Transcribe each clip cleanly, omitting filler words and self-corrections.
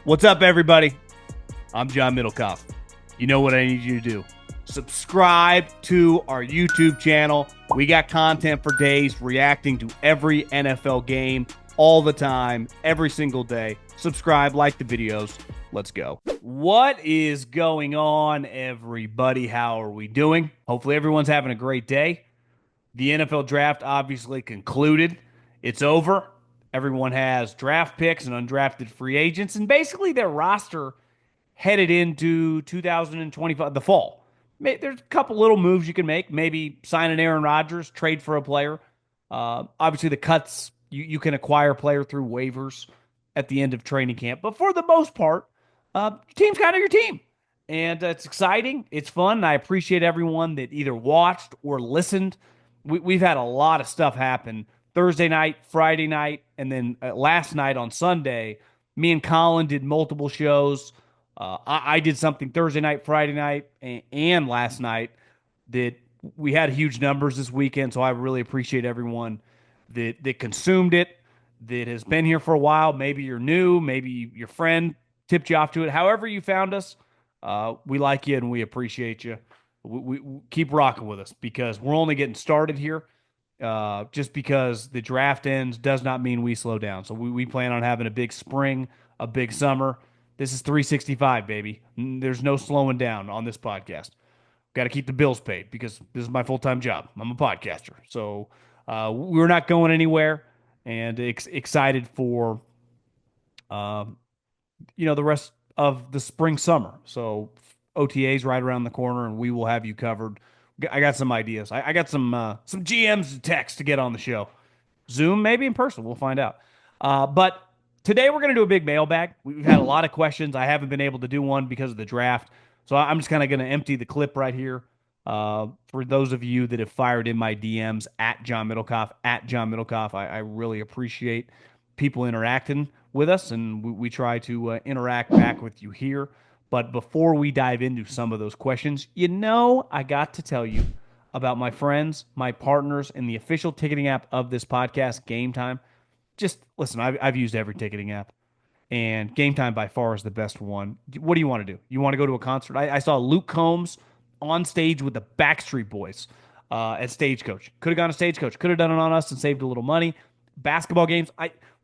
What's up, everybody? I'm John Middlekauff. You know what I need you to do. Subscribe to our YouTube channel. We got content for days reacting to every NFL game all the time, every single day. Subscribe, like the videos. Let's go. What is going on, everybody? How are we doing? Hopefully everyone's having a great day. The NFL draft obviously concluded. It's over. Everyone has draft picks and undrafted free agents, and basically their roster headed into 2025, the fall. There's a couple little moves you can make. Maybe sign an Aaron Rodgers, trade for a player. Obviously, the cuts, you can acquire a player through waivers at the end of training camp. But for the most part, your team's kind of your team. And it's exciting. It's fun. And I appreciate everyone that either watched or listened. We've had a lot of stuff happen Thursday night, Friday night, and then last night on Sunday. Me and Colin did multiple shows. I did something Thursday night, Friday night, and last night that we had huge numbers this weekend. So I really appreciate everyone that consumed it, that has been here for a while. Maybe you're new, maybe your friend tipped you off to it. However you found us, we like you and we appreciate you. We keep rocking with us because we're only getting started here. Just because the draft ends does not mean we slow down. So we plan on having a big spring, a big summer. This is 365, baby. There's no slowing down on this podcast. Got to keep the bills paid because this is my full-time job. I'm a podcaster. So we're not going anywhere, and excited for the rest of the spring, summer. So OTA's right around the corner, and we will have you covered. I got some ideas. I got some GMs to text to get on the show. Zoom, maybe in person. We'll find out. But today we're going to do a big mailbag. We've had a lot of questions. I haven't been able to do one because of the draft. So I'm just kind of going to empty the clip right here. For those of you that have fired in my DMs at John Middlekauff, I really appreciate people interacting with us, and we try to interact back with you here. But before we dive into some of those questions, I got to tell you about my friends, my partners, and the official ticketing app of this podcast, Game Time. Just listen, I've used every ticketing app, and Game Time by far is the best one. What do you want to do? You want to go to a concert? I saw Luke Combs on stage with the Backstreet Boys at Stagecoach. Could have gone to Stagecoach. Could have done it on us and saved a little money. Basketball games.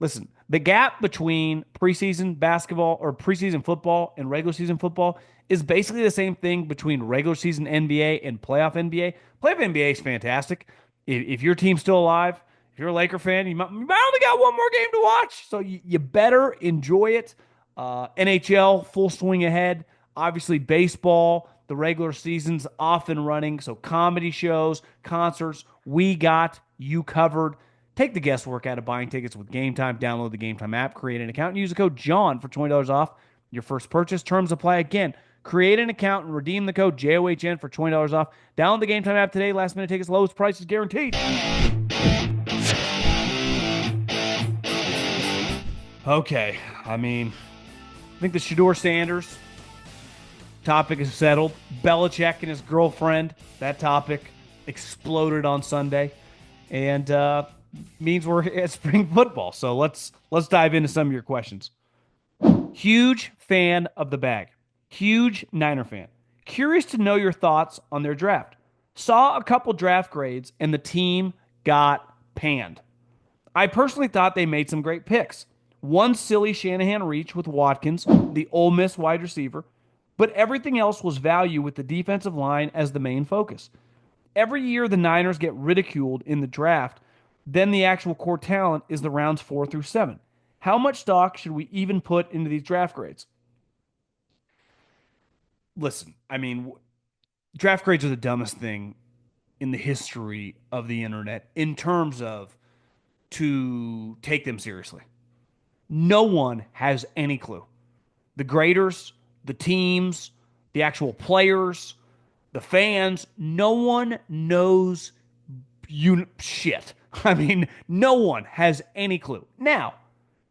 Listen, the gap between preseason basketball or preseason football and regular season football is basically the same thing between regular season NBA and playoff NBA. Playoff NBA is fantastic. If your team's still alive, if you're a Laker fan, you might only got one more game to watch, so you better enjoy it. NHL, full swing ahead. Obviously, baseball, the regular season's off and running, so comedy shows, concerts, we got you covered. Take the guesswork out of buying tickets with Game Time. Download the Game Time app, create an account, and use the code JOHN for $20 off your first purchase. Terms apply again. Create an account and redeem the code JOHN for $20 off. Download the Game Time app today. Last minute tickets, lowest prices guaranteed. Okay, I think the Shedeur Sanders topic is settled. Belichick and his girlfriend, that topic exploded on Sunday. And means we're at spring football. So let's dive into some of your questions. Huge fan of the bag. Huge Niner fan. Curious to know your thoughts on their draft. Saw a couple draft grades and the team got panned. I personally thought they made some great picks. One silly Shanahan reach with Watkins, the Ole Miss wide receiver, but everything else was value with the defensive line as the main focus. Every year the Niners get ridiculed in the draft. Then the actual core talent is the rounds 4 through 7. How much stock should we even put into these draft grades? Listen, draft grades are the dumbest thing in the history of the internet in terms of to take them seriously. No one has any clue. The graders, the teams, the actual players, the fans, no one knows shit. No one has any clue. Now,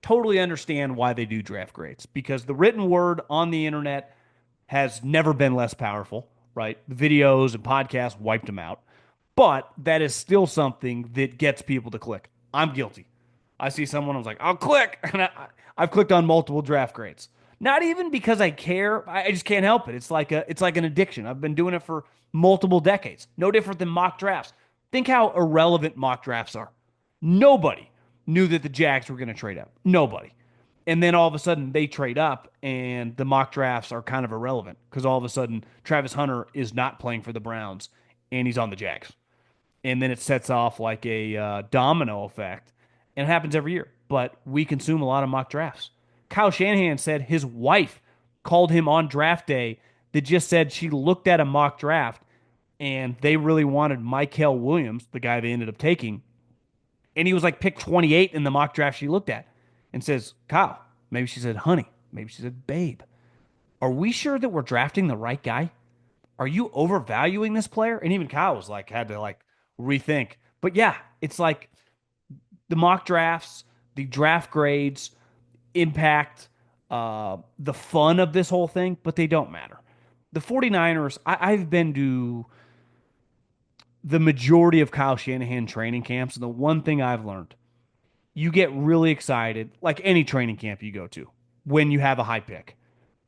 totally understand why they do draft grades because the written word on the internet has never been less powerful, right? The videos and podcasts wiped them out. But that is still something that gets people to click. I'm guilty. I see someone, I was like, I'll click. And I've clicked on multiple draft grades. Not even because I care. I just can't help it. It's like an addiction. I've been doing it for multiple decades. No different than mock drafts. Think how irrelevant mock drafts are. Nobody knew that the Jags were going to trade up. Nobody. And then all of a sudden they trade up and the mock drafts are kind of irrelevant because all of a sudden Travis Hunter is not playing for the Browns and he's on the Jags. And then it sets off like a domino effect. And it happens every year. But we consume a lot of mock drafts. Kyle Shanahan said his wife called him on draft day that just said she looked at a mock draft and they really wanted Mykel Williams, the guy they ended up taking. And he was like pick 28 in the mock draft she looked at and says, Kyle, maybe she said honey, maybe she said babe. Are we sure that we're drafting the right guy? Are you overvaluing this player? And even Kyle was like, had to like rethink. But yeah, it's like the mock drafts, the draft grades impact the fun of this whole thing, but they don't matter. The 49ers, I've been to the majority of Kyle Shanahan training camps, and the one thing I've learned, you get really excited, like any training camp you go to, when you have a high pick.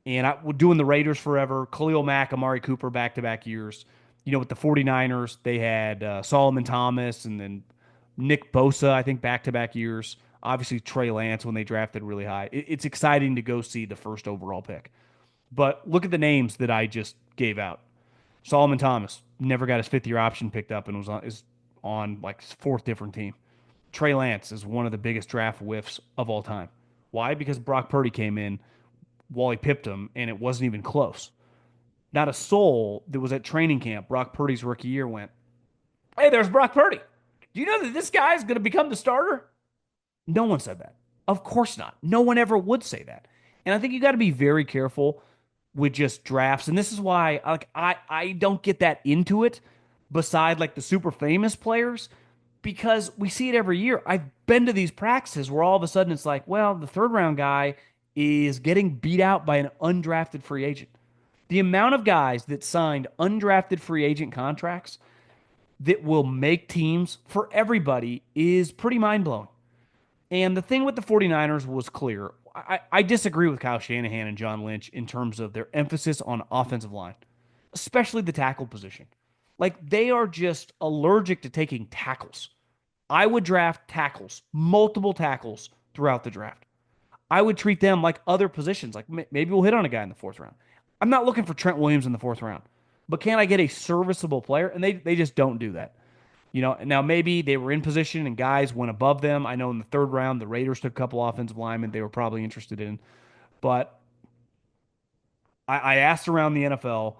And I was doing the Raiders forever, Khalil Mack, Amari Cooper back to back years. You know, with the 49ers, they had Solomon Thomas and then Nick Bosa, I think, back to back years. Obviously, Trey Lance when they drafted really high. It's exciting to go see the first overall pick. But look at the names that I just gave out. Solomon Thomas never got his fifth year option picked up and is on like his fourth different team. Trey Lance is one of the biggest draft whiffs of all time. Why? Because Brock Purdy came in, Wally pipped him, and it wasn't even close. Not a soul that was at training camp, Brock Purdy's rookie year, went, hey, there's Brock Purdy. Do you know that this guy is going to become the starter? No one said that. Of course not. No one ever would say that. And I think you got to be very careful with just drafts. And this is why I don't get that into it beside like the super famous players because we see it every year. I've been to these practices where all of a sudden it's like, well, the third round guy is getting beat out by an undrafted free agent. The amount of guys that signed undrafted free agent contracts that will make teams for everybody is pretty mind blowing. And the thing with the 49ers was clear. I disagree with Kyle Shanahan and John Lynch in terms of their emphasis on offensive line, especially the tackle position. Like they are just allergic to taking tackles. I would draft tackles, multiple tackles throughout the draft. I would treat them like other positions. Like maybe we'll hit on a guy in the fourth round. I'm not looking for Trent Williams in the fourth round, but can I get a serviceable player? And they just don't do that. You know, now maybe they were in position and guys went above them. I know in the third round, the Raiders took a couple offensive linemen they were probably interested in. But I asked around the NFL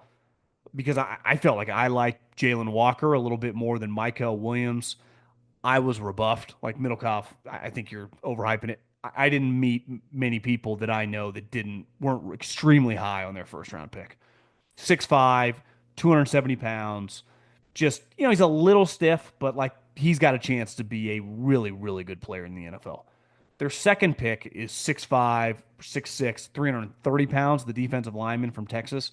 because I felt like I liked Jalen Walker a little bit more than Mykel Williams. I was rebuffed. Like Middlekauff, I think you're overhyping it. I didn't meet many people that I know that weren't extremely high on their first round pick. 6'5", 270 pounds. Just, you know, he's a little stiff, but like he's got a chance to be a really, really good player in the NFL. Their second pick is 6'5", 6'6", 330 pounds, the defensive lineman from Texas.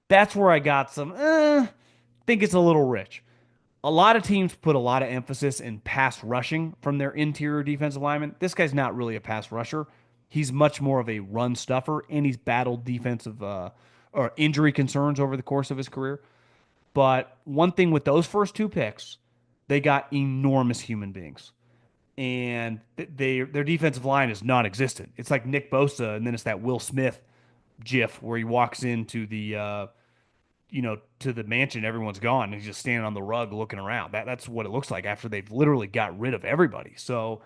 That's where I got think it's a little rich. A lot of teams put a lot of emphasis in pass rushing from their interior defensive lineman. This guy's not really a pass rusher. He's much more of a run stuffer, and he's battled defensive or injury concerns over the course of his career. But one thing with those first two picks, they got enormous human beings. And their defensive line is non-existent. It's like Nick Bosa, and then it's that Will Smith gif where he walks into the to the mansion, everyone's gone, and he's just standing on the rug looking around. That's what it looks like after they've literally got rid of everybody. So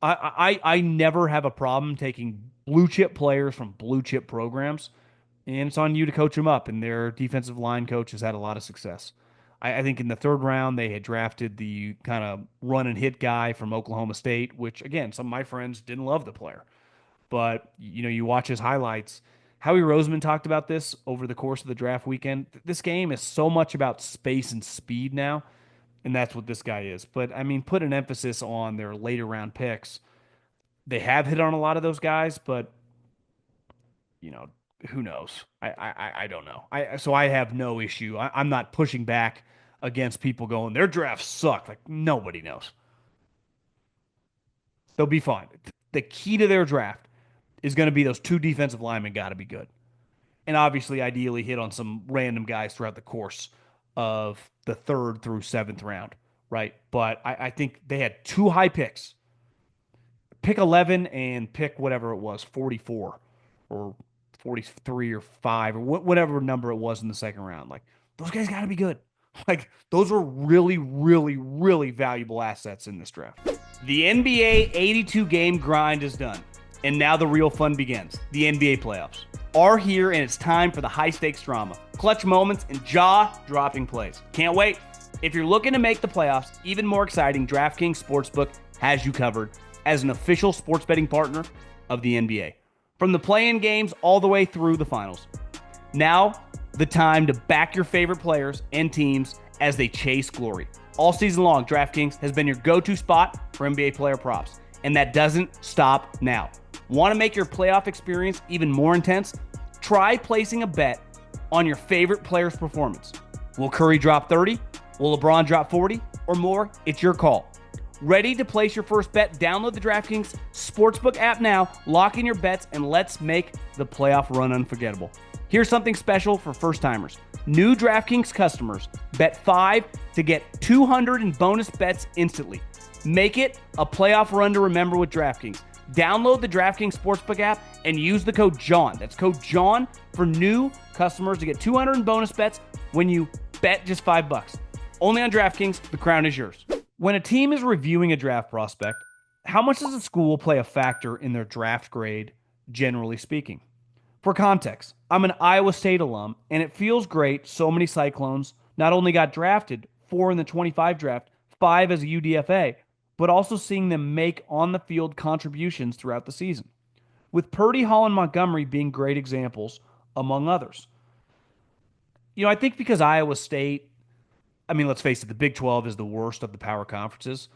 I never have a problem taking blue chip players from blue chip programs, and it's on you to coach them up. And their defensive line coach has had a lot of success. I think in the third round they had drafted the kind of run and hit guy from Oklahoma State, which again some of my friends didn't love the player, but you know you watch his highlights. Howie Roseman talked about this over the course of the draft weekend. This game is so much about space and speed now, and that's what this guy is. But I mean, put an emphasis on their later round picks. They have hit on a lot of those guys, but you know, who knows? I don't know. I have no issue. I'm not pushing back against people going their drafts suck. Like nobody knows. They'll be fine. The key to their draft, is going to be those two defensive linemen got to be good. And obviously, ideally, hit on some random guys throughout the course of the third through seventh round, right? But I think they had two high picks, pick 11 and pick whatever it was, 44 or 43 or 5 or whatever number it was in the second round. Like, those guys got to be good. Like, those are really, really, really valuable assets in this draft. The NBA 82 game grind is done. And now the real fun begins. The NBA playoffs are here, and it's time for the high stakes drama, clutch moments, and jaw dropping plays. Can't wait. If you're looking to make the playoffs even more exciting, DraftKings Sportsbook has you covered as an official sports betting partner of the NBA. From the play-in games all the way through the finals. Now, the time to back your favorite players and teams as they chase glory. All season long, DraftKings has been your go-to spot for NBA player props, and that doesn't stop now. Want to make your playoff experience even more intense? Try placing a bet on your favorite player's performance. Will Curry drop 30? Will LeBron drop 40 or more? It's your call. Ready to place your first bet? Download the DraftKings Sportsbook app now, lock in your bets, and let's make the playoff run unforgettable. Here's something special for first-timers. New DraftKings customers bet $5 to get $200 in bonus bets instantly. Make it a playoff run to remember with DraftKings. Download the DraftKings Sportsbook app and use the code JOHN. That's code JOHN for new customers to get $200 in bonus bets when you bet just $5. Only on DraftKings, the crown is yours. When a team is reviewing a draft prospect, how much does a school play a factor in their draft grade, generally speaking? For context, I'm an Iowa State alum, and it feels great so many Cyclones not only got drafted, 4 in the 25 draft, 5 as a UDFA, but also seeing them make on-the-field contributions throughout the season, with Purdy, Hall, and Montgomery being great examples, among others. I think because Iowa State, let's face it, the Big 12 is the worst of the power conferences,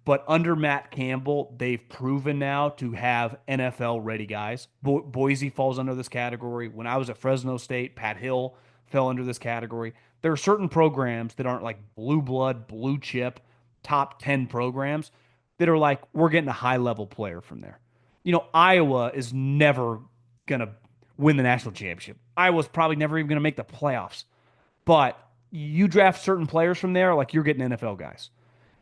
but under Matt Campbell, they've proven now to have NFL-ready guys. Boise falls under this category. When I was at Fresno State, Pat Hill fell under this category. There are certain programs that aren't like blue blood, blue chip, top 10 programs that are like, we're getting a high-level player from there. Iowa is never going to win the national championship. Iowa's probably never even going to make the playoffs. But you draft certain players from there, like you're getting NFL guys.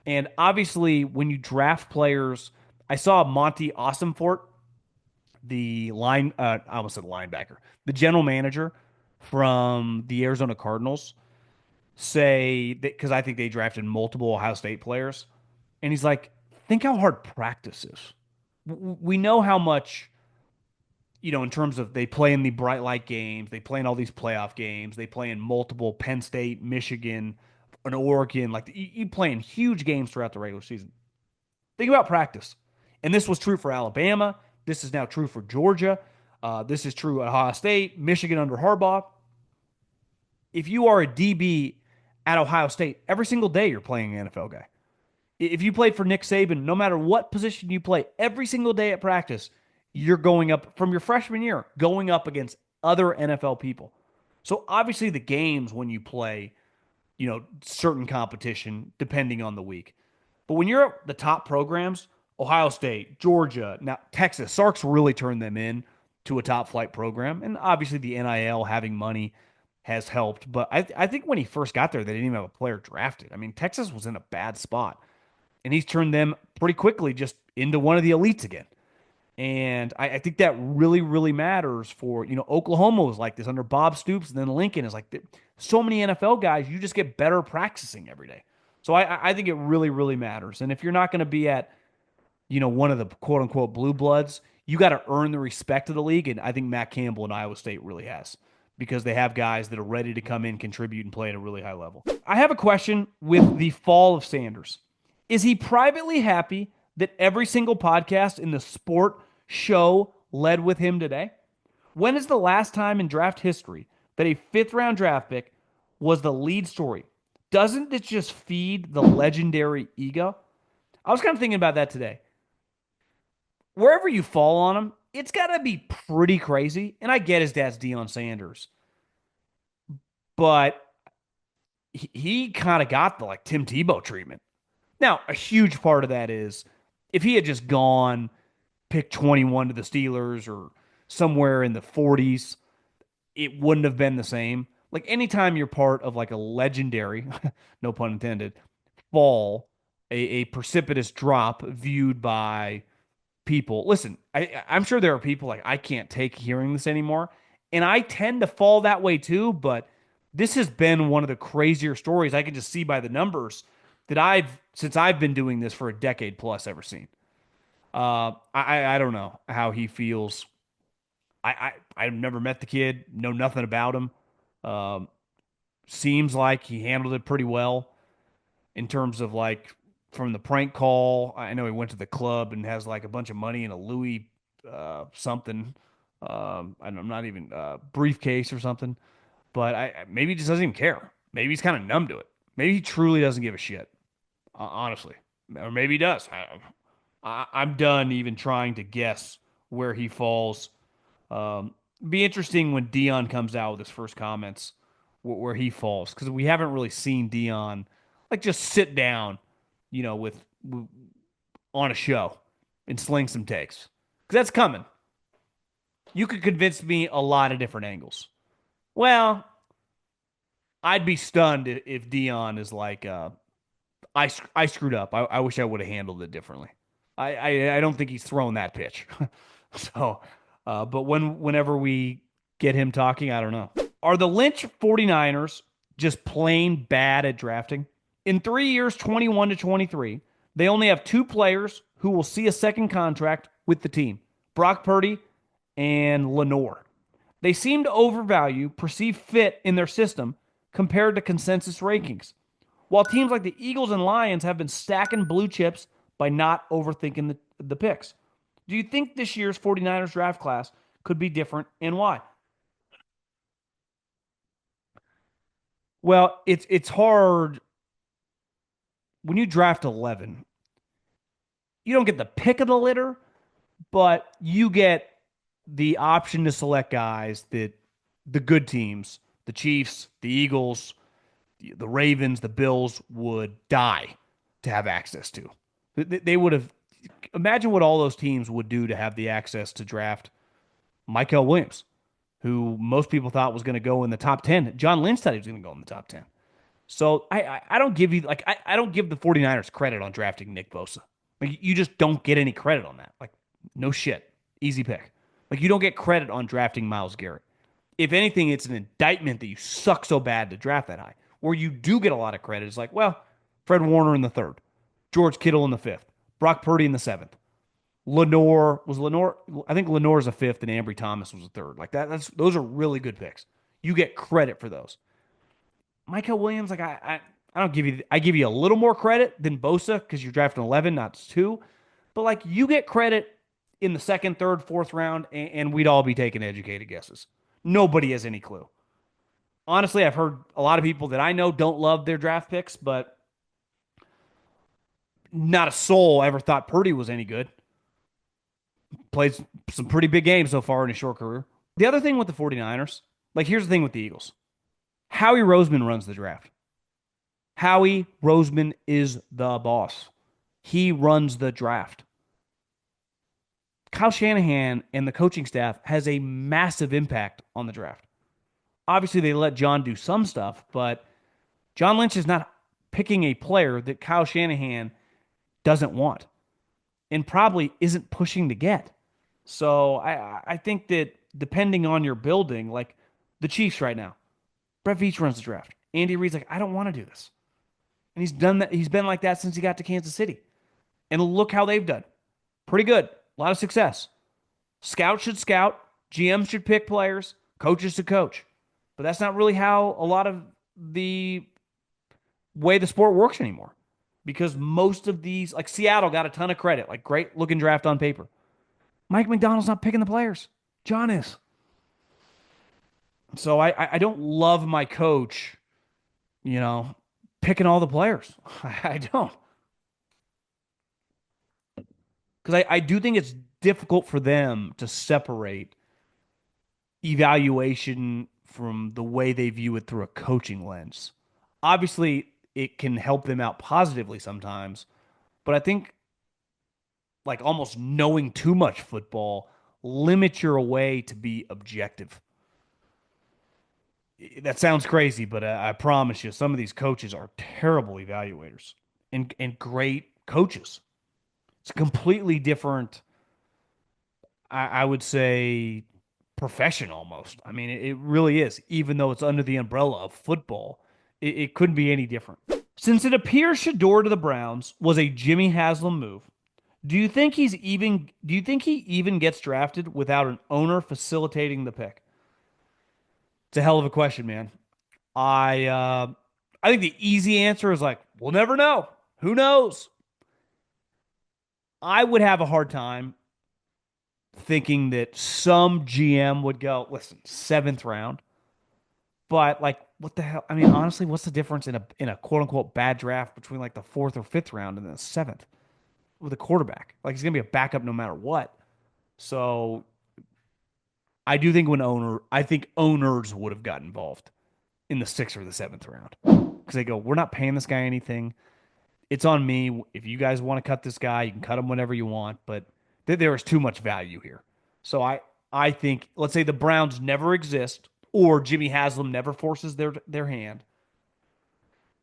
And obviously, when you draft players, I saw Monty Ossenfort, I almost said linebacker, the general manager from the Arizona Cardinals, say that because I think they drafted multiple Ohio State players, and he's like, think how hard practice is. We know how much, in terms of they play in the bright light games, they play in all these playoff games, they play in multiple Penn State, Michigan, and Oregon. Like you play in huge games throughout the regular season. Think about practice. And this was true for Alabama. This is now true for Georgia. This is true at Ohio State, Michigan under Harbaugh. If you are a DB at Ohio State, every single day you're playing an NFL guy. If you played for Nick Saban, no matter what position you play, every single day at practice, you're going up from your freshman year, going up against other NFL people. So obviously the games when you play, certain competition depending on the week. But when you're at the top programs, Ohio State, Georgia, now Texas, Sark's really turned them in to a top flight program. And obviously the NIL having money has helped. But I think when he first got there, they didn't even have a player drafted. Texas was in a bad spot. And he's turned them pretty quickly just into one of the elites again. And I think that really, really matters for, Oklahoma was like this under Bob Stoops, and then Lincoln is like so many NFL guys, you just get better practicing every day. So I think it really, really matters. And if you're not going to be at, one of the quote unquote blue bloods, you got to earn the respect of the league. And I think Matt Campbell and Iowa State really has because they have guys that are ready to come in, contribute, and play at a really high level. I have a question with the fall of Sanders. Is he privately happy that every single podcast in the sport show led with him today? When is the last time in draft history that a fifth-round draft pick was the lead story? Doesn't this just feed the legendary ego? I was kind of thinking about that today. Wherever you fall on him, it's got to be pretty crazy. And I get his dad's Deion Sanders. But he kind of got the Tim Tebow treatment. Now, a huge part of that is if he had just gone pick 21 to the Steelers or somewhere in the 40s, it wouldn't have been the same. Like anytime you're part of like a legendary, no pun intended, fall, a precipitous drop viewed by people. Listen, I'm sure there are people like I can't take hearing this anymore, and I tend to fall that way too. But this has been one of the crazier stories I can just see by the numbers that I've since I've been doing this for a decade plus ever seen. I don't know how he feels. I've never met the kid, know nothing about him. Um, Seems like he handled it pretty well in terms of like from the prank call. I know he went to the club and has like a bunch of money in a Louis something. I'm not even briefcase or something, but I maybe he just doesn't even care. Maybe he's kind of numb to it. Maybe he truly doesn't give a shit, honestly, or maybe he does. I'm done even trying to guess where he falls. Be interesting when Dion comes out with his first comments where he falls because we haven't really seen Dion like just sit down, with on a show and sling some takes because that's coming. You could convince me a lot of different angles. Well, I'd be stunned if Dion is like, I screwed up. I wish I would have handled it differently. I don't think he's thrown that pitch. So, but whenever we get him talking, I don't know. Are the Lynch 49ers just plain bad at drafting? In 3 years, 21 to 23, they only have two players who will see a second contract with the team: Brock Purdy and Lenore. They seem to overvalue perceived fit in their system compared to consensus rankings, while teams like the Eagles and Lions have been stacking blue chips by not overthinking the picks. Do you think this year's 49ers draft class could be different and why? Well, it's hard when you draft 11. You don't get the pick of the litter, but you get the option to select guys that the good teams, the Chiefs, the Eagles, the Ravens, the Bills would die to have access to. They would have imagine what all those teams would do to have the access to draft Michael Williams, who most people thought was going to go in the top 10. John Lynch thought he was going to go in the top 10. So I don't give you like I don't give the 49ers credit on drafting Nick Bosa. Like you just don't get any credit on that. Like no shit. Easy pick. Like you don't get credit on drafting Myles Garrett. If anything, it's an indictment that you suck so bad to draft that high. Where you do get a lot of credit, it's like, well, Fred Warner in the third, George Kittle in the fifth, Brock Purdy in the seventh. Lenore. I think Lenore's a fifth, and Ambry Thomas was a third. Like that. Those are really good picks. You get credit for those. Michael Williams, like I don't give you. I give you a little more credit than Bosa because you're drafting 11, not two. But like you get credit in the second, third, fourth round, and we'd all be taking educated guesses. Nobody has any clue. Honestly, I've heard a lot of people that I know don't love their draft picks, but not a soul ever thought Purdy was any good. Played some pretty big games so far in his short career. The other thing with the 49ers, like here's the thing with the Eagles. Howie Roseman runs the draft. Howie Roseman is the boss. He runs the draft. Kyle Shanahan and the coaching staff has a massive impact on the draft. Obviously, they let John do some stuff, but John Lynch is not picking a player that Kyle Shanahan doesn't want and probably isn't pushing to get. So I think that depending on your building, like the Chiefs right now, Brett Veach runs the draft. Andy Reid's like, I don't want to do this. And he's done that. He's been like that since he got to Kansas City. And look how they've done. Pretty good. A lot of success. Scouts should scout. GMs should pick players. Coaches should coach. But that's not really how a lot of the way the sport works anymore. Because most of these, like Seattle got a ton of credit, like great looking draft on paper. Mike McDonald's not picking the players. John is. So I don't love my coach, you know, picking all the players. I don't. Because I do think it's difficult for them to separate evaluation from the way they view it through a coaching lens. Obviously, it can help them out positively sometimes, but I think like almost knowing too much football limit your way to be objective. That sounds crazy, but I promise you, some of these coaches are terrible evaluators and great coaches. It's a completely different, I would say, profession almost. I mean, it really is, even though it's under the umbrella of football. It couldn't be any different. Since it appears Shedeur to the Browns was a Jimmy Haslam move, do you think he even gets drafted without an owner facilitating the pick? It's a hell of a question, man. I think the easy answer is like, we'll never know. Who knows? I would have a hard time thinking that some GM would go, listen, seventh round. But like, what the hell? I mean, honestly, what's the difference in a quote unquote bad draft between like the fourth or fifth round and the seventh with a quarterback? Like he's gonna be a backup no matter what. So I think owners would have got involved in the sixth or the seventh round because they go, we're not paying this guy anything. It's on me. If you guys want to cut this guy, you can cut him whenever you want, but there is too much value here. So I think let's say the Browns never exist or Jimmy Haslam never forces their hand.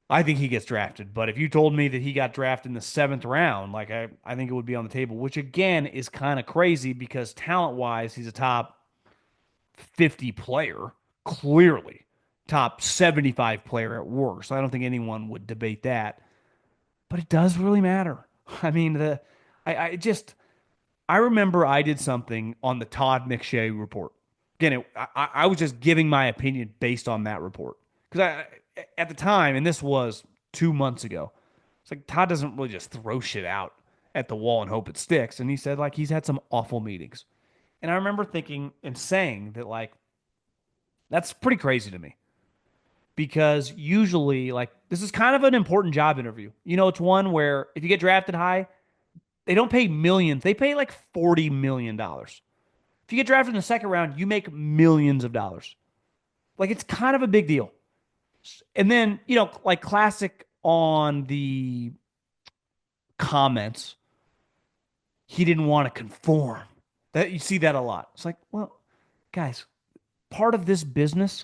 I think he gets drafted. But if you told me that he got drafted in the seventh round, like I think it would be on the table, which again is kind of crazy because talent wise, he's a top 50 player, clearly top 75 player at worst. I don't think anyone would debate that, but it does really matter. I mean, I just, I remember I did something on the Todd McShay report. Again, I was just giving my opinion based on that report. Because at the time, and this was 2 months ago, it's like Todd doesn't really just throw shit out at the wall and hope it sticks. And he said, like, he's had some awful meetings. And I remember thinking and saying that, like, that's pretty crazy to me because usually, like, this is kind of an important job interview. You know, it's one where if you get drafted high, they don't pay millions, they pay like $40 million. If you get drafted in the second round, you make millions of dollars. Like, it's kind of a big deal. And then, you know, like classic on the comments, he didn't want to conform. That you see that a lot. It's like, well, guys, part of this business,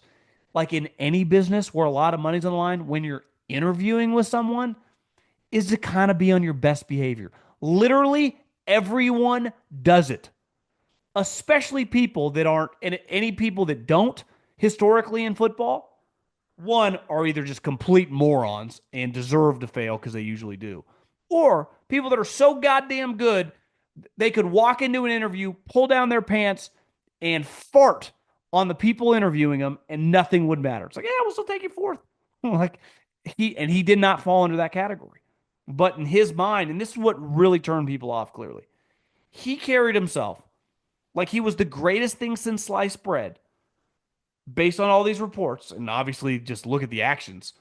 like in any business where a lot of money's on the line, when you're interviewing with someone, is to kind of be on your best behavior. Literally, everyone does it, especially people that aren't, and any people that don't historically in football. One are either just complete morons and deserve to fail because they usually do, or people that are so goddamn good they could walk into an interview, pull down their pants, and fart on the people interviewing them, and nothing would matter. It's like, yeah, we'll still take you fourth. Like he did not fall into that category. But in his mind, and this is what really turned people off clearly, he carried himself like he was the greatest thing since sliced bread, based on all these reports, and obviously just look at the actions.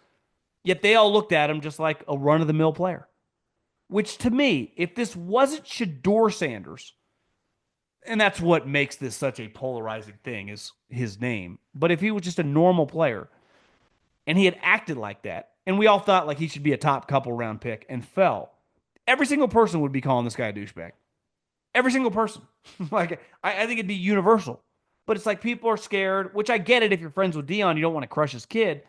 Yet they all looked at him just like a run of the mill player. Which to me, if this wasn't Shedeur Sanders, and that's what makes this such a polarizing thing is his name. But if he was just a normal player and he had acted like that, and we all thought like he should be a top couple round pick and fell, every single person would be calling this guy a douchebag. Every single person. Like I think it'd be universal. But it's like people are scared, which I get it if you're friends with Dion, you don't want to crush his kid.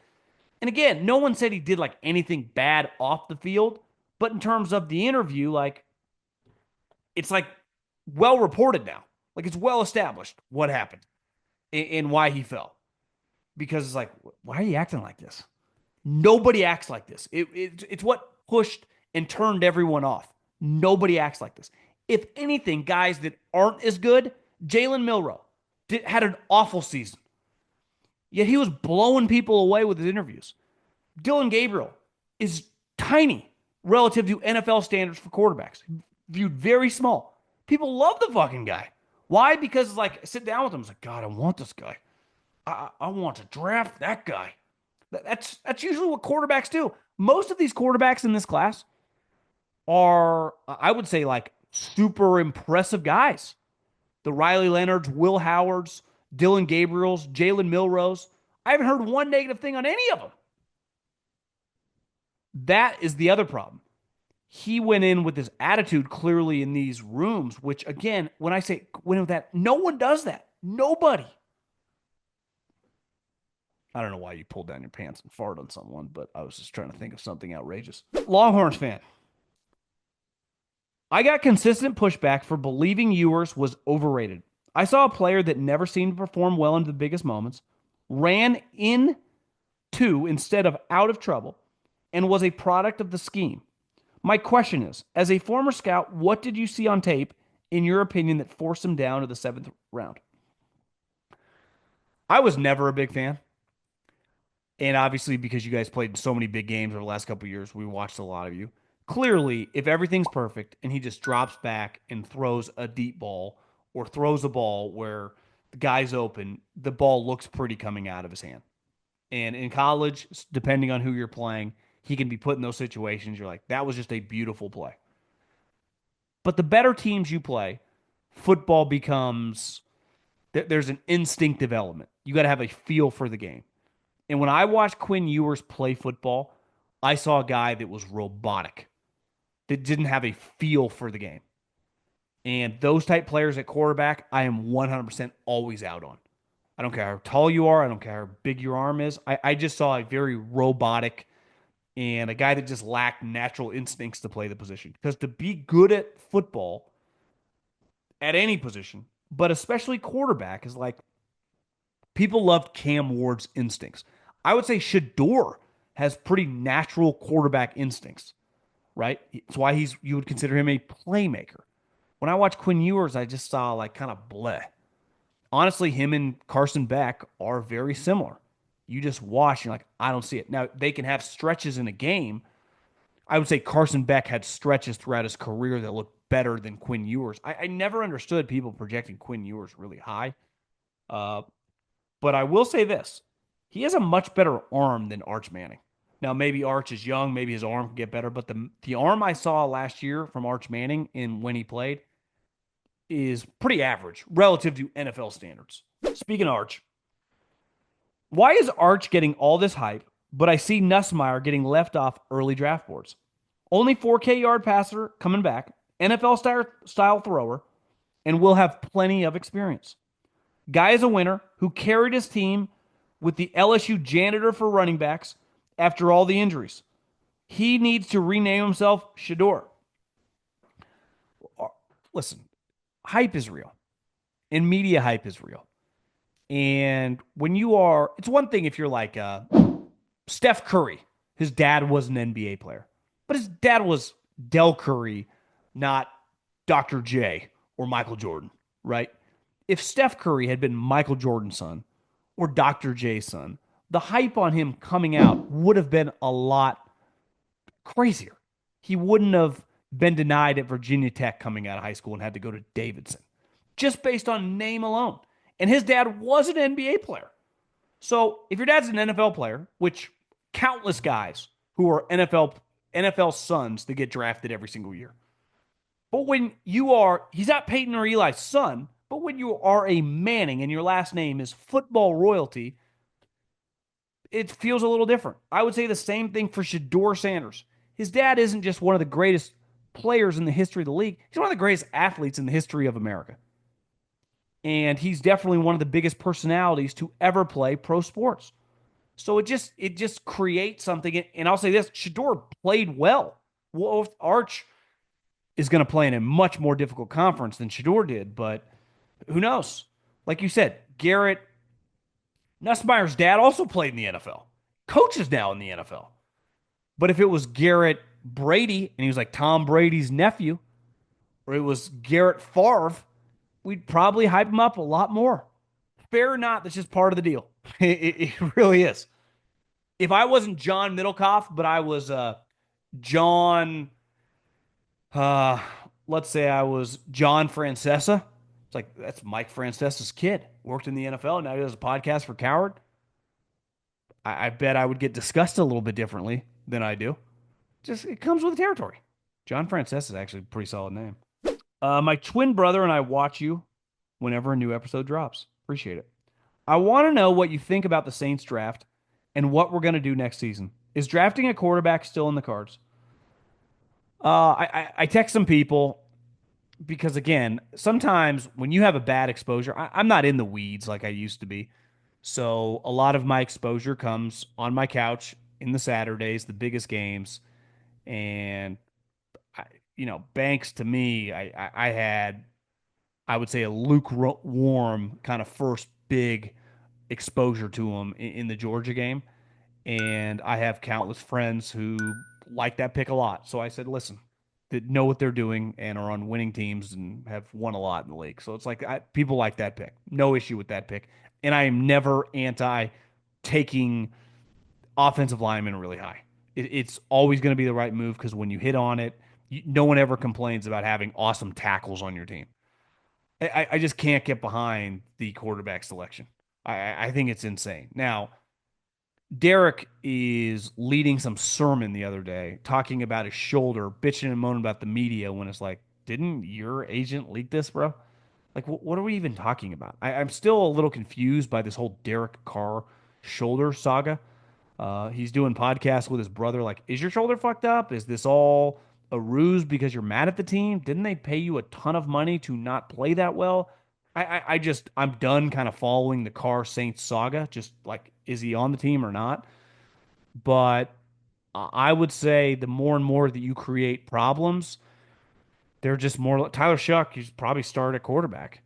And again, no one said he did like anything bad off the field. But in terms of the interview, like it's like well reported now. Like it's well established what happened and why he fell. Because it's like, why are you acting like this? Nobody acts like this. It's what pushed and turned everyone off. Nobody acts like this. If anything, guys that aren't as good, Jalen Milroe had an awful season. Yet he was blowing people away with his interviews. Dylan Gabriel is tiny relative to NFL standards for quarterbacks. Viewed very small. People love the fucking guy. Why? Because it's like, sit down with him. It's like, God, I want this guy. I want to draft that guy. That's usually what quarterbacks do. Most of these quarterbacks in this class are, I would say, like super impressive guys. The Riley Leonards, Will Howards, Dylan Gabriels, Jalen Milroes. I haven't heard one negative thing on any of them. That is the other problem. he went in with this attitude clearly in these rooms, which again, when I say went with that, no one does that. Nobody. I don't know why you pulled down your pants and farted on someone, but I was just trying to think of something outrageous. Longhorns fan. I got consistent pushback for believing Ewers was overrated. I saw a player that never seemed to perform well in the biggest moments, ran into instead of out of trouble, and was a product of the scheme. My question is, as a former scout, what did you see on tape, in your opinion, that forced him down to the 7th round? I was never a big fan. And obviously, because you guys played in so many big games over the last couple of years, we watched a lot of you. Clearly, if everything's perfect and he just drops back and throws a deep ball or throws a ball where the guy's open, the ball looks pretty coming out of his hand. And in college, depending on who you're playing, he can be put in those situations. You're like, that was just a beautiful play. But the better teams you play, football becomes, there's an instinctive element. You got to have a feel for the game. And when I watched Quinn Ewers play football, I saw a guy that was robotic, that didn't have a feel for the game. And those type players at quarterback, I am 100% always out on. I don't care how tall you are. I don't care how big your arm is. I just saw a very robotic and a guy that just lacked natural instincts to play the position. Because to be good at football at any position, but especially quarterback, is like people loved Cam Ward's instincts. I would say Shedeur has pretty natural quarterback instincts, right? That's why you would consider him a playmaker. When I watch Quinn Ewers, I just saw like kind of bleh. Honestly, him and Carson Beck are very similar. You just watch and you're like, I don't see it. Now, they can have stretches in a game. I would say Carson Beck had stretches throughout his career that looked better than Quinn Ewers. I never understood people projecting Quinn Ewers really high. But I will say this. He has a much better arm than Arch Manning. Now, maybe Arch is young. Maybe his arm can get better. But the arm I saw last year from Arch Manning when he played is pretty average relative to NFL standards. Speaking of Arch, why is Arch getting all this hype, but I see Nussmeier getting left off early draft boards? Only 4K yard passer coming back, NFL style thrower, and will have plenty of experience. Guy is a winner who carried his team with the LSU janitor for running backs after all the injuries. He needs to rename himself Shedeur. Listen, hype is real, and media hype is real. And when you are, it's one thing if you're like Steph Curry. His dad was an NBA player, but his dad was Del Curry, not Dr. J or Michael Jordan, right? If Steph Curry had been Michael Jordan's son or Dr. J's son, the hype on him coming out would have been a lot crazier. He wouldn't have been denied at Virginia Tech coming out of high school and had to go to Davidson just based on name alone. And his dad was an NBA player. So if your dad's an NFL player, which countless guys who are NFL sons that get drafted every single year. But when you are, he's not Peyton or Eli's son, but when you are a Manning and your last name is football royalty, it feels a little different. I would say the same thing for Shedeur Sanders. His dad isn't just one of the greatest players in the history of the league. He's one of the greatest athletes in the history of America. And he's definitely one of the biggest personalities to ever play pro sports. So it just creates something. And I'll say this, Shedeur played well. Well, Arch is going to play in a much more difficult conference than Shedeur did, but who knows? Like you said, Garrett, Nussmeier's dad also played in the NFL. Coaches now in the NFL. But if it was Garrett Brady, and he was like Tom Brady's nephew, or it was Garrett Favre, we'd probably hype him up a lot more. Fair or not, that's just part of the deal. It really is. If I wasn't John Middlekauff, but I was John, let's say I was John Francesa. It's like, that's Mike Francesa's kid. Worked in the NFL. Now he does a podcast for Coward. I bet I would get discussed a little bit differently than I do. Just, it comes with the territory. John Francesa is actually a pretty solid name. My twin brother and I watch you whenever a new episode drops. Appreciate it. I want to know what you think about the Saints draft and what we're going to do next season. Is drafting a quarterback still in the cards? I text some people because again, sometimes when you have a bad exposure, I'm not in the weeds like I used to be. So a lot of my exposure comes on my couch in the Saturdays, the biggest games, and I, Banks to me, I had, I would say, a lukewarm kind of first big exposure to him in the Georgia game, and I have countless friends who like that pick a lot. So I said, listen, that know what they're doing and are on winning teams and have won a lot in the league. So it's like people like that pick. No issue with that pick. And I am never anti taking offensive linemen really high. It's always going to be the right move because when you hit on it, no one ever complains about having awesome tackles on your team. I just can't get behind the quarterback selection. I think it's insane. Now, Derek is leading some sermon the other day, talking about his shoulder, bitching and moaning about the media when it's like, didn't your agent leak this, bro? Like, what are we even talking about? I'm still a little confused by this whole Derek Carr shoulder saga. He's doing podcasts with his brother. Like, is your shoulder fucked up? Is this all a ruse because you're mad at the team? Didn't they pay you a ton of money to not play that well? I'm done kind of following the Carr Saints saga. Just like, is he on the team or not? But I would say the more and more that you create problems, they're just more. Tyler Shuck, he's probably started at quarterback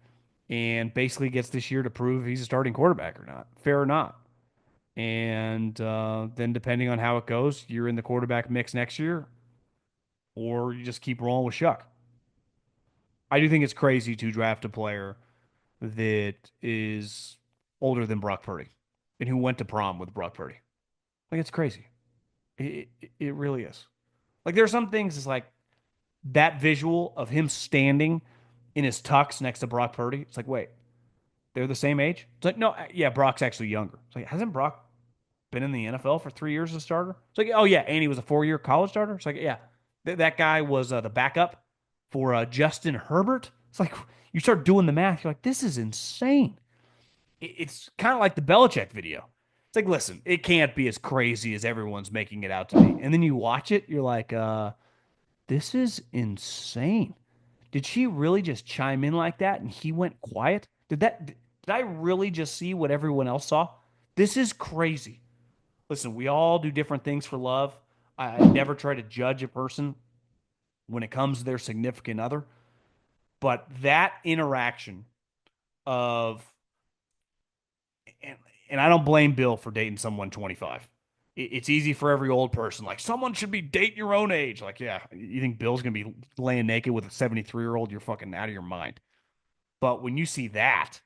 and basically gets this year to prove if he's a starting quarterback or not, fair or not. And then depending on how it goes, you're in the quarterback mix next year, or you just keep rolling with Shuck. I do think it's crazy to draft a player that is older than Brock Purdy and who went to prom with Brock Purdy. Like it's crazy. It really is. Like there are some things. It's like that visual of him standing in his tux next to Brock Purdy. It's like, wait, they're the same age? It's like, no, yeah, Brock's actually younger. It's like, hasn't Brock been in the NFL for 3 years as a starter? It's like, oh yeah, and he was a 4-year college starter. It's like, yeah, that guy was the backup for Justin Herbert. It's like you start doing the math, you're like, this is insane. It's kind of like the Belichick video. It's like, listen, it can't be as crazy as everyone's making it out to be. And then you watch it, you're like, this is insane. Did she really just chime in like that and he went quiet? Did I really just see what everyone else saw? This is crazy. Listen, we all do different things for love. I never try to judge a person when it comes to their significant other, but that interaction of and, and I don't blame Bill for dating someone 25. It's easy for every old person. Like someone should be dating your own age. Like, yeah, you think Bill's gonna be laying naked with a 73-year-old? You're fucking out of your mind. But when you see that,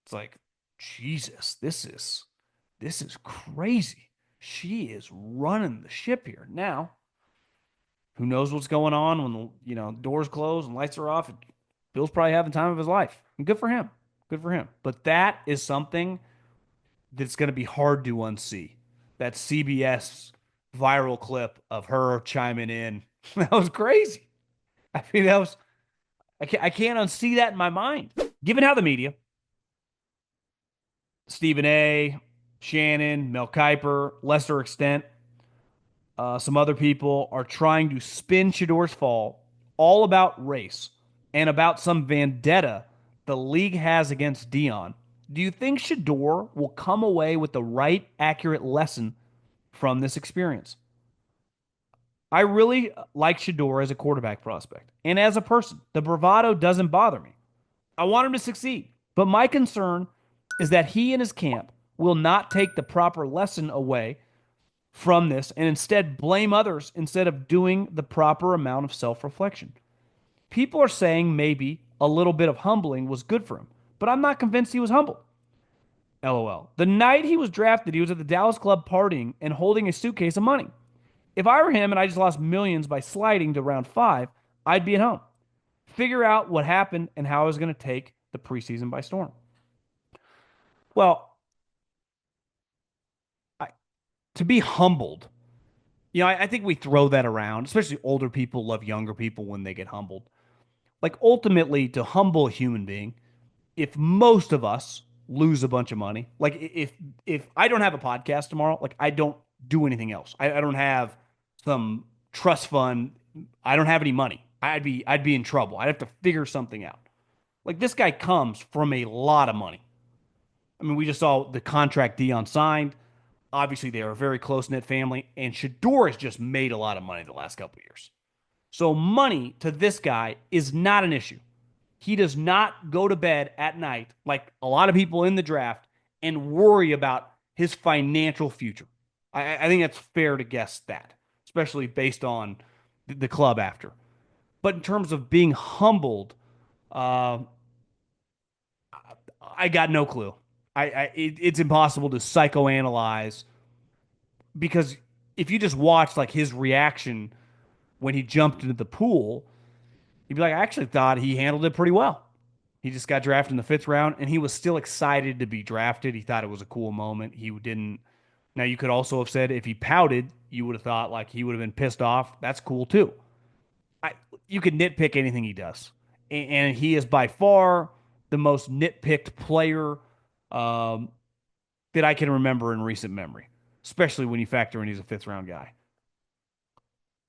it's like, Jesus, this is crazy. She is running the ship here. Now, who knows what's going on when the doors close and lights are off? Bill's probably having the time of his life. And good for him. Good for him. But that is something that's going to be hard to unsee. That CBS viral clip of her chiming in. That was crazy. I mean, that was I can't unsee that in my mind. Given how the media, Stephen A, Shannon, Mel Kiper, lesser extent, some other people are trying to spin Shedeur's fall all about race and about some vendetta the league has against Dion. Do you think Shedeur will come away with the right, accurate lesson from this experience? I really like Shedeur as a quarterback prospect and as a person. The bravado doesn't bother me. I want him to succeed. But my concern is that he and his camp will not take the proper lesson away from this and instead blame others instead of doing the proper amount of self reflection. People are saying maybe a little bit of humbling was good for him, but I'm not convinced he was humble. LOL. The night he was drafted, he was at the Dallas club partying and holding a suitcase of money. If I were him and I just lost millions by sliding to round five, I'd be at home. Figure out what happened and how I was going to take the preseason by storm. Well, I, to be humbled, I think we throw that around, especially older people love younger people when they get humbled. Like ultimately, to humble a human being, if most of us lose a bunch of money, like if I don't have a podcast tomorrow, like I don't do anything else. I don't have some trust fund I don't have any money. I'd be in trouble. I'd have to figure something out. Like this guy comes from a lot of money. I mean, we just saw the contract Dion signed. Obviously, they are a very close knit family, and Shedeur has just made a lot of money the last couple of years. So money to this guy is not an issue. He does not go to bed at night like a lot of people in the draft and worry about his financial future. I think that's fair to guess that, especially based on the club after. But in terms of being humbled, uh, I got no clue. It's impossible to psychoanalyze because if you just watch like his reaction when he jumped into the pool, you'd be like, I actually thought he handled it pretty well. He just got drafted in the fifth round, and he was still excited to be drafted. He thought it was a cool moment. He didn't. Now you could also have said if he pouted, you would have thought like he would have been pissed off. That's cool too. I, you could nitpick anything he does, and he is by far the most nitpicked player um, that I can remember in recent memory, especially when you factor in he's a fifth round guy.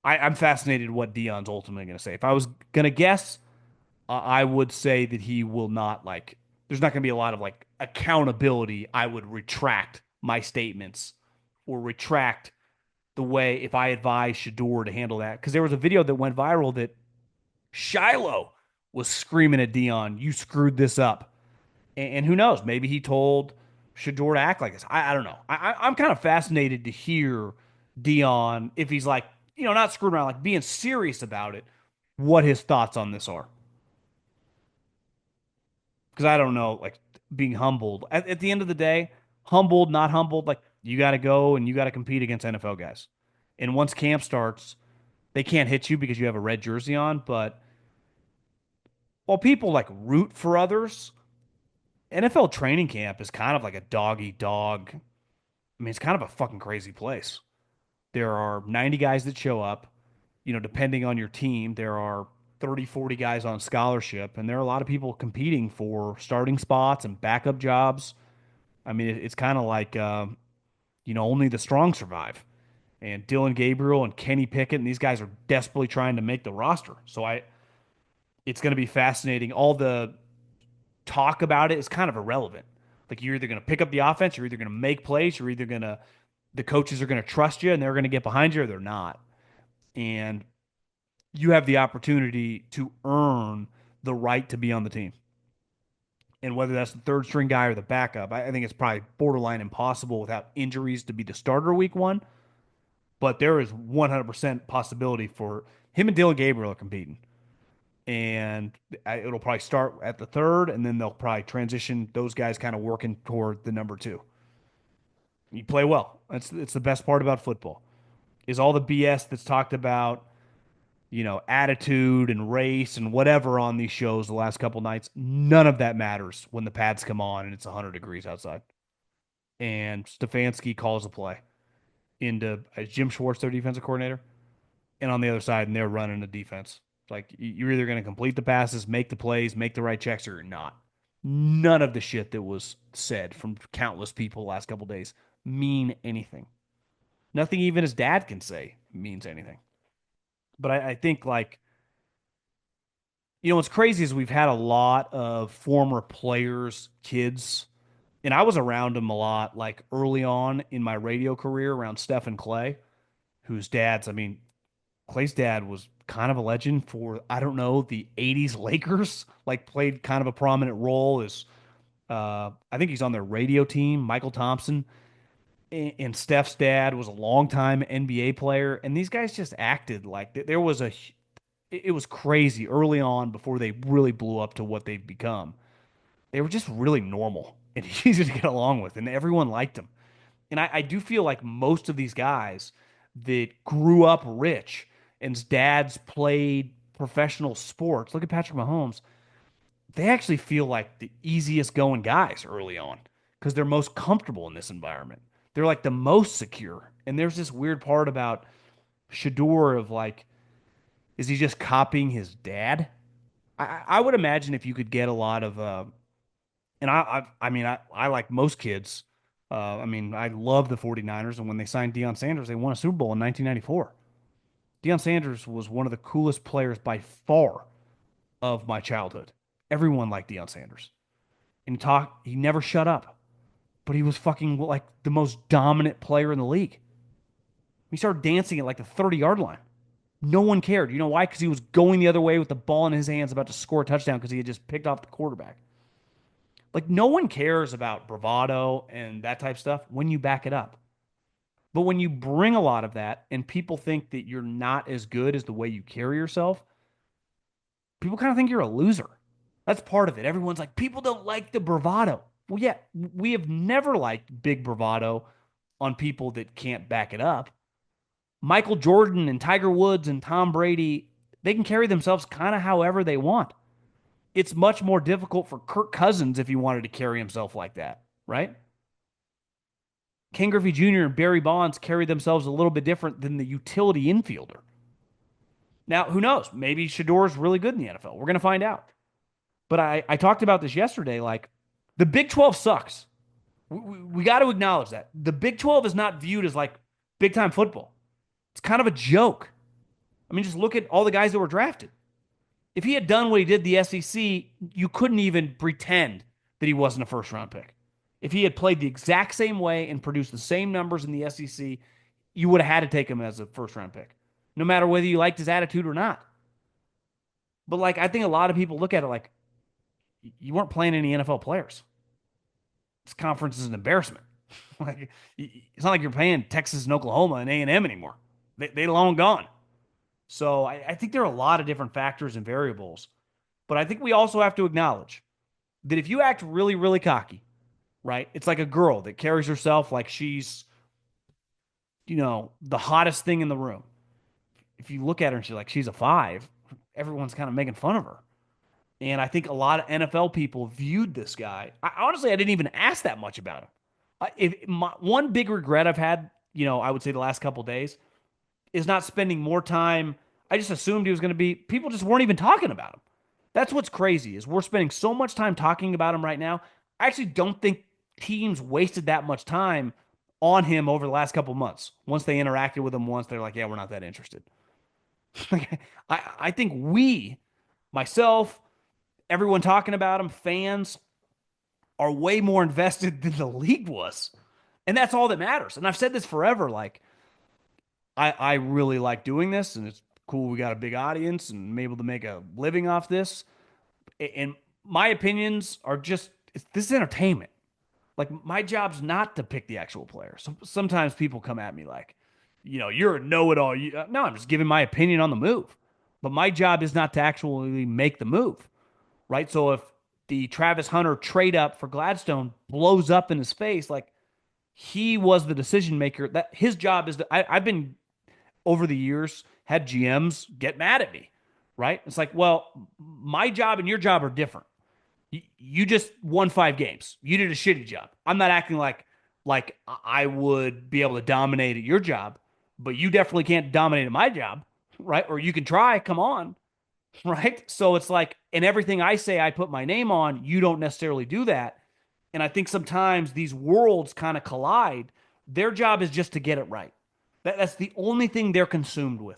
I'm fascinated what Dion's ultimately going to say. If I was going to guess, I would say that he will not like. There's not going to be a lot of like accountability. I would retract my statements or retract the way if I advise Shedeur to handle that because there was a video that went viral that Shiloh was screaming at Dion, "You screwed this up." And who knows? Maybe he told Shedeur to act like this. I don't know. I'm kind of fascinated to hear Dion if he's like not screwing around, like being serious about it. What his thoughts on this are because I don't know, like being humbled. At the end of the day, humbled, not humbled, like you got to go and you got to compete against NFL guys. And once camp starts, they can't hit you because you have a red jersey on. But while people like root for others, NFL training camp is kind of like a dog eat dog. I mean, it's kind of a fucking crazy place. There are 90 guys that show up. Depending on your team, there are 30, 40 guys on scholarship, and there are a lot of people competing for starting spots and backup jobs. I mean, it's kind of like, only the strong survive. And Dylan Gabriel and Kenny Pickett and these guys are desperately trying to make the roster. It's going to be fascinating. All the talk about it is kind of irrelevant. Like you're either going to pick up the offense, you're either going to make plays, the coaches are going to trust you and they're going to get behind you or they're not. And you have the opportunity to earn the right to be on the team. And whether that's the third string guy or the backup, I think it's probably borderline impossible without injuries to be the starter week one. But there is 100% possibility for him and Dylan Gabriel are competing. And it'll probably start at the third, and then they'll probably transition those guys kind of working toward the number two. You play well. It's the best part about football is all the BS that's talked about, attitude and race and whatever on these shows the last couple nights. None of that matters when the pads come on and it's 100 degrees outside. And Stefanski calls a play into Jim Schwartz, their defensive coordinator, and on the other side, and they're running the defense. It's like you're either going to complete the passes, make the plays, make the right checks, or you're not. None of the shit that was said from countless people the last couple days mean anything. Nothing even his dad can say means anything. But I think like what's crazy is we've had a lot of former players, kids, and I was around them a lot, like early on in my radio career around Steph and Clay, whose dads, I mean, Clay's dad was kind of a legend for, I don't know, the 80s Lakers, like played kind of a prominent role as, I think he's on their radio team, Michael Thompson. And Steph's dad was a longtime NBA player. And these guys just acted like there was it was crazy early on before they really blew up to what they've become. They were just really normal and easy to get along with, and everyone liked them. And I do feel like most of these guys that grew up rich and's dads played professional sports, look at Patrick Mahomes, they actually feel like the easiest going guys early on because they're most comfortable in this environment. They're like the most secure. And there's this weird part about Shedeur of like, is he just copying his dad? I would imagine if you could get a lot of and I mean I like most kids. I mean I love the 49ers and when they signed Deion Sanders, they won a Super Bowl in 1994. Deion Sanders was one of the coolest players by far of my childhood. Everyone liked Deion Sanders. And he never shut up, but he was fucking like the most dominant player in the league. He started dancing at like the 30-yard line. No one cared. You know why? Because he was going the other way with the ball in his hands, about to score a touchdown because he had just picked off the quarterback. Like, no one cares about bravado and that type of stuff when you back it up. But when you bring a lot of that and people think that you're not as good as the way you carry yourself, people kind of think you're a loser. That's part of it. Everyone's like, people don't like the bravado. Well, yeah, we have never liked big bravado on people that can't back it up. Michael Jordan and Tiger Woods and Tom Brady, they can carry themselves kind of however they want. It's much more difficult for Kirk Cousins if he wanted to carry himself like that, right? Ken Griffey Jr. and Barry Bonds carry themselves a little bit different than the utility infielder. Now, who knows? Maybe Shedeur is really good in the NFL. We're going to find out. But I talked about this yesterday. Like, the Big 12 sucks. We got to acknowledge that. The Big 12 is not viewed as like big time football. It's kind of a joke. I mean, just look at all the guys that were drafted. If he had done what he did the SEC, you couldn't even pretend that he wasn't a first round pick. If he had played the exact same way and produced the same numbers in the SEC, you would have had to take him as a first round pick, no matter whether you liked his attitude or not. But like, I think a lot of people look at it like, you weren't playing any NFL players. This conference is an embarrassment. Like, it's not like you're playing Texas and Oklahoma and A&M anymore. They long gone. So I think there are a lot of different factors and variables. But I think we also have to acknowledge that if you act really, really cocky, right? It's like a girl that carries herself like she's, the hottest thing in the room. If you look at her and she's a five, everyone's kind of making fun of her. And I think a lot of NFL people viewed this guy. Honestly, I didn't even ask that much about him. One big regret I've had, I would say the last couple of days, is not spending more time. I just assumed he was going to be. People just weren't even talking about him. That's what's crazy is we're spending so much time talking about him right now. I actually don't think teams wasted that much time on him over the last couple of months. Once they interacted with him once, they're like, yeah, we're not that interested. I think myself, everyone talking about him, fans, are way more invested than the league was. And that's all that matters. And I've said this forever. Like, I really like doing this, and it's cool. We got a big audience, and I'm able to make a living off this. And my opinions are just this is entertainment. Like, my job's not to pick the actual player. So sometimes people come at me like, you're a know-it-all. No, I'm just giving my opinion on the move. But my job is not to actually make the move, right? So if the Travis Hunter trade up for Gladstone blows up in his face, like, he was the decision maker. That his job is I've been over the years had GMs get mad at me, right? It's like, well, my job and your job are different. You just won 5 games. You did a shitty job. I'm not acting like I would be able to dominate at your job, but you definitely can't dominate at my job, right? Or you can try. Come on, right? So it's like, and everything I say, I put my name on. You don't necessarily do that, and I think sometimes these worlds kind of collide. Their job is just to get it right. That's the only thing they're consumed with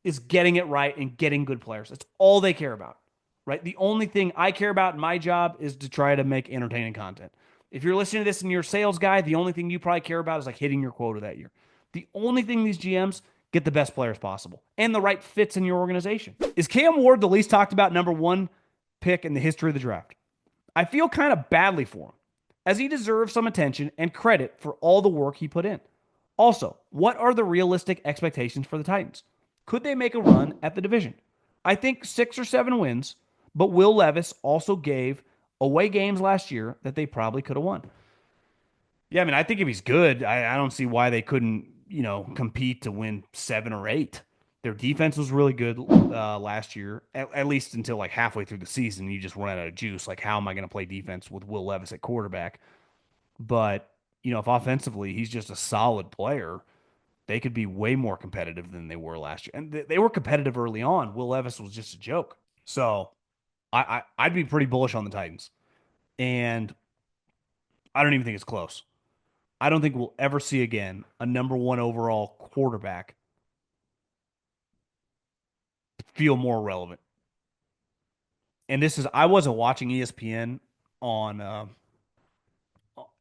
is getting it right and getting good players. That's all they care about, right? The only thing I care about in my job is to try to make entertaining content. If you're listening to this and you're a sales guy, the only thing you probably care about is like hitting your quota that year. The only thing these GMs get the best players possible and the right fits in your organization. Is Cam Ward the least talked about number one pick in the history of the draft? I feel kind of badly for him, as he deserves some attention and credit for all the work he put in. Also, what are the realistic expectations for the Titans? Could they make a run at the division? I think 6 or 7 wins, but Will Levis also gave away games last year that they probably could have won. Yeah, I mean, I think if he's good, I don't see why they couldn't, compete to win 7 or 8. Their defense was really good last year, at least until like halfway through the season. You just run out of juice. Like, how am I going to play defense with Will Levis at quarterback? But, if offensively he's just a solid player, they could be way more competitive than they were last year. And they were competitive early on. Will Levis was just a joke. So I'd be pretty bullish on the Titans. And I don't even think it's close. I don't think we'll ever see again a number one overall quarterback feel more relevant. And I wasn't watching ESPN on,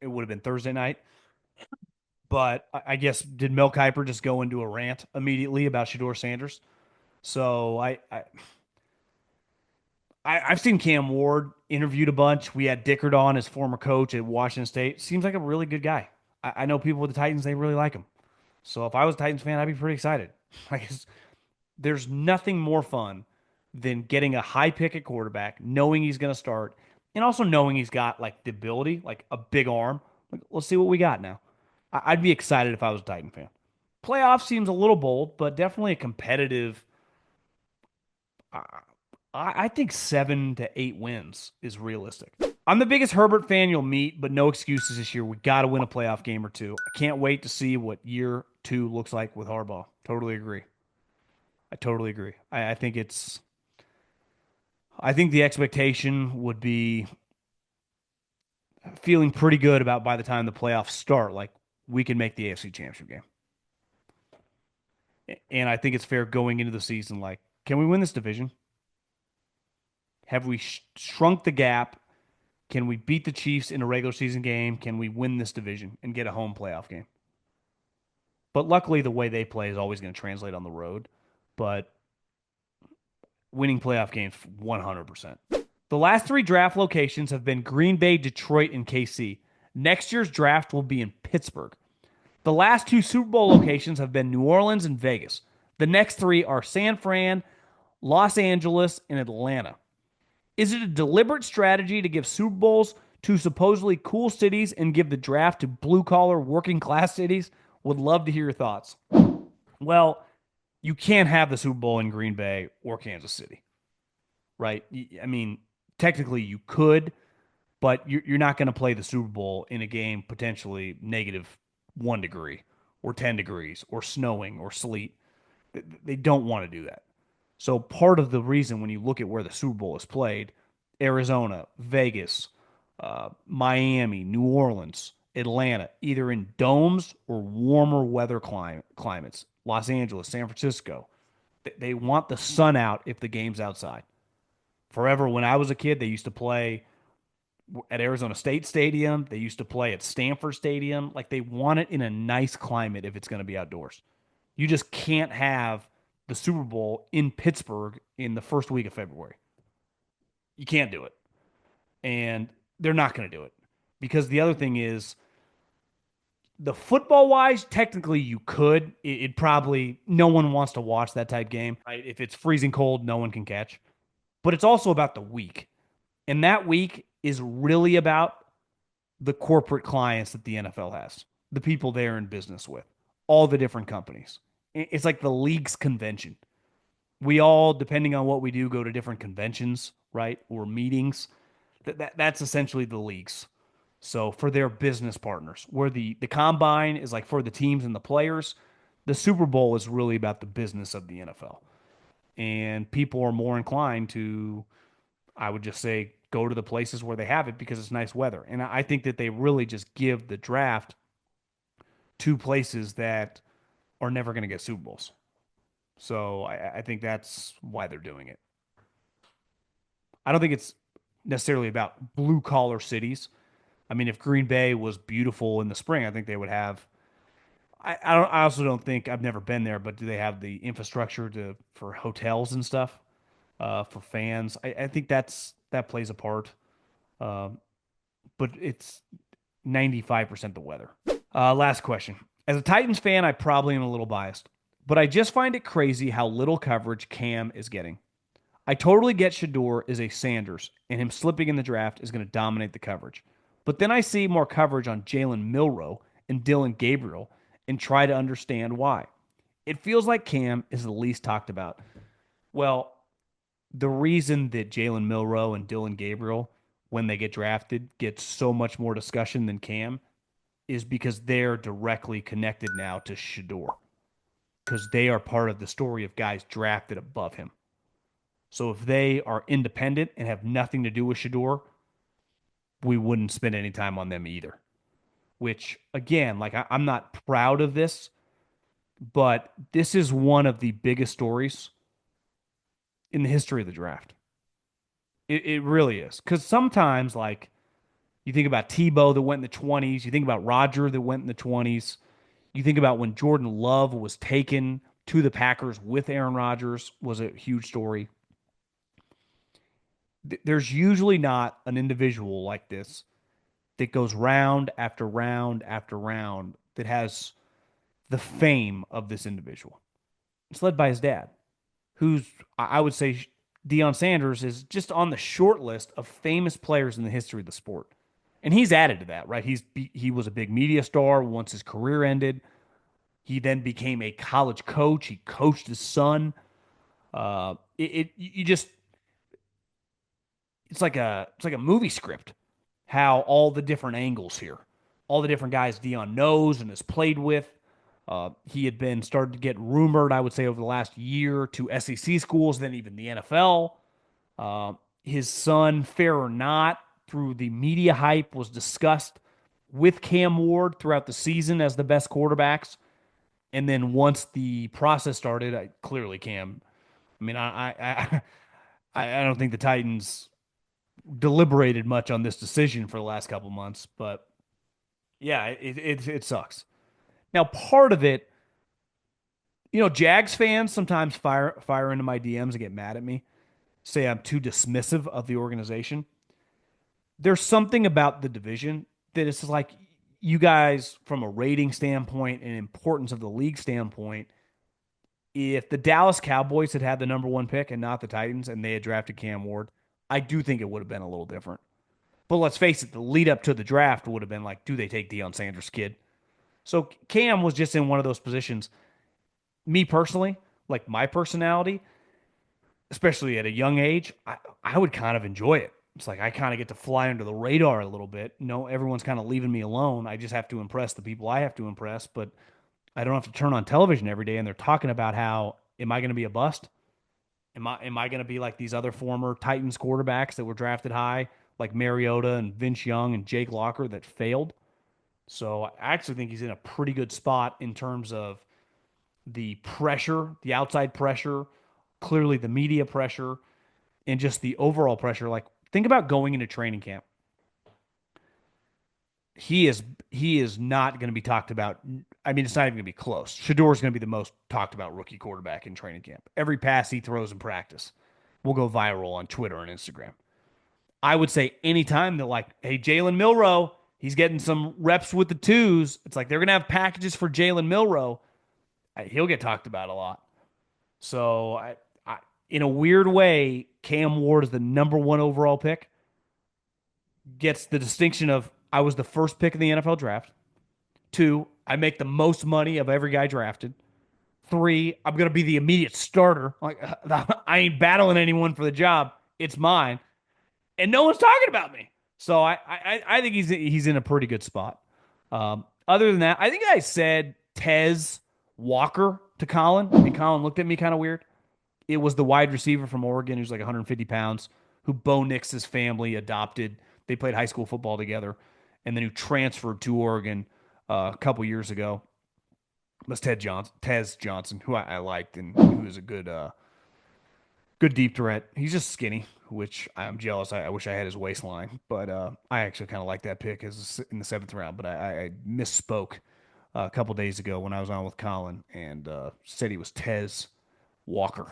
it would have been Thursday night, but I guess did Mel Kiper just go into a rant immediately about Shedeur Sanders? So I've seen Cam Ward interviewed a bunch. We had Dickert on, his former coach at Washington State. Seems like a really good guy. I know people with the Titans, they really like him. So if I was a Titans fan, I'd be pretty excited. I guess there's nothing more fun than getting a high pick at quarterback, knowing he's going to start, and also knowing he's got like the ability, like a big arm. Like, let's see what we got now. I'd be excited if I was a Titan fan. Playoff seems a little bold, but definitely a competitive. Uh, I think 7 to 8 wins is realistic. I'm the biggest Herbert fan you'll meet, but no excuses this year. We got to win a playoff game or two. I can't wait to see what year two looks like with Harbaugh. Totally agree. I totally agree. I think it's. I think the expectation would be feeling pretty good about by the time the playoffs start, like we can make the AFC Championship game. And I think it's fair going into the season, like, can we win this division? Have we shrunk the gap? Can we beat the Chiefs in a regular season game? Can we win this division and get a home playoff game? But luckily, the way they play is always going to translate on the road. But winning playoff games, 100%. The last three draft locations have been Green Bay, Detroit, and KC. Next year's draft will be in Pittsburgh. The last two Super Bowl locations have been New Orleans and Vegas. The next three are San Fran, Los Angeles, and Atlanta. Is it a deliberate strategy to give Super Bowls to supposedly cool cities and give the draft to blue collar working class cities? Would love to hear your thoughts. Well, you can't have the Super Bowl in Green Bay or Kansas City, right? I mean, technically you could, but you're not going to play the Super Bowl in a game potentially -1 degree or 10 degrees or snowing or sleet. They don't want to do that. So part of the reason when you look at where the Super Bowl is played, Arizona, Vegas, Miami, New Orleans, Atlanta, either in domes or warmer weather climates, Los Angeles, San Francisco, they want the sun out if the game's outside. Forever, when I was a kid, they used to play at Arizona State Stadium. They used to play at Stanford Stadium. Like they want it in a nice climate if it's going to be outdoors. You just can't have the Super Bowl in Pittsburgh in the first week of February. You can't do it. And they're not going to do it. Because the other thing is, the football wise, technically you could. It probably, no one wants to watch that type game. Right? If it's freezing cold, no one can catch. But it's also about the week. And that week is really about the corporate clients that the NFL has, the people they're in business with, all the different companies. It's like the league's convention. We all, depending on what we do, go to different conventions, right? Or meetings. That's essentially the leagues. So for their business partners, where the combine is like for the teams and the players, the Super Bowl is really about the business of the NFL. And people are more inclined to, I would just say, go to the places where they have it because it's nice weather. And I think that they really just give the draft to places that are never going to get Super Bowls. So I think that's why they're doing it. I don't think it's necessarily about blue collar cities. I mean, if Green Bay was beautiful in the spring, I think they would have. I don't. I also don't think I've never been there, but do they have the infrastructure to for hotels and stuff for fans? I think that plays a part. Um, but it's 95% the weather. Last question. As a Titans fan, I probably am a little biased, but I just find it crazy how little coverage Cam is getting. I totally get Shedeur is a Sanders, and him slipping in the draft is going to dominate the coverage. But then I see more coverage on Jalen Milroe and Dylan Gabriel and try to understand why. It feels like Cam is the least talked about. Well, the reason that Jalen Milroe and Dylan Gabriel, when they get drafted, get so much more discussion than Cam is because they're directly connected now to Shedeur because they are part of the story of guys drafted above him. So if they are independent and have nothing to do with Shedeur, we wouldn't spend any time on them either. Which, again, like I'm not proud of this, but this is one of the biggest stories in the history of the draft. It really is. Because sometimes, like, you think about Tebow that went in the 20s, you think about Roger that went in the 20s, you think about when Jordan Love was taken to the Packers with Aaron Rodgers was a huge story. There's usually not an individual like this that goes round after round after round that has the fame of this individual. It's led by his dad, who's, I would say, Deion Sanders is just on the short list of famous players in the history of the sport. And he's added to that, right? He was a big media star once his career ended. He then became a college coach. He coached his son. You just it's like a movie script. How all the different angles here, all the different guys Dion knows and has played with. He had been started to get rumored, I would say, over the last year to SEC schools, then even the NFL. His son, fair or not, through the media hype, was discussed with Cam Ward throughout the season as the best quarterbacks. And then once the process started, clearly Cam. I mean, I don't think the Titans deliberated much on this decision for the last couple months, but yeah, it sucks. Now, part of it, Jags fans sometimes fire into my DMs and get mad at me, say I'm too dismissive of the organization. There's something about the division that it's just like you guys, from a rating standpoint and importance of the league standpoint, if the Dallas Cowboys had had the number one pick and not the Titans and they had drafted Cam Ward, I do think it would have been a little different. But let's face it, the lead up to the draft would have been like, do they take Deion Sanders' kid? So Cam was just in one of those positions. Me personally, like my personality, especially at a young age, I would kind of enjoy it. It's like I kind of get to fly under the radar a little bit. No, everyone's kind of leaving me alone. I just have to impress the people I have to impress, but I don't have to turn on television every day and they're talking about how am I going to be a bust? Am I going to be like these other former Titans quarterbacks that were drafted high, like Mariota and Vince Young and Jake Locker that failed? So I actually think he's in a pretty good spot in terms of the pressure, the outside pressure, clearly the media pressure, and just the overall pressure. Like, think about going into training camp. He is not going to be talked about. I mean, it's not even going to be close. Shedeur is going to be the most talked about rookie quarterback in training camp. Every pass he throws in practice will go viral on Twitter and Instagram. I would say anytime they're like, hey, Jalen Milroe, he's getting some reps with the twos. It's like they're going to have packages for Jalen Milroe. He'll get talked about a lot. So, in a weird way, Cam Ward is the number one overall pick, gets the distinction of I was the first pick in the NFL draft. Two, I make the most money of every guy drafted. Three, I'm going to be the immediate starter. Like, I ain't battling anyone for the job. It's mine. And no one's talking about me. So I think he's in a pretty good spot. Other than that, I think I said Tez Walker to Colin, and Colin looked at me kind of weird. It was the wide receiver from Oregon who's like 150 pounds, who Bo Nix's family adopted. They played high school football together, and then who transferred to Oregon a couple years ago. Was Tez Johnson, who I liked and who was a good deep threat. He's just skinny, which I'm jealous. I wish I had his waistline, but I actually kind of like that pick as in the seventh round. But I misspoke a couple days ago when I was on with Colin and said he was Tez Walker.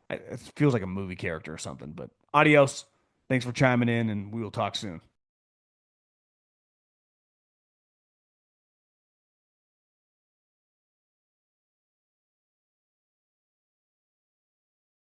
It feels like a movie character or something. But adios. Thanks for chiming in, and we will talk soon.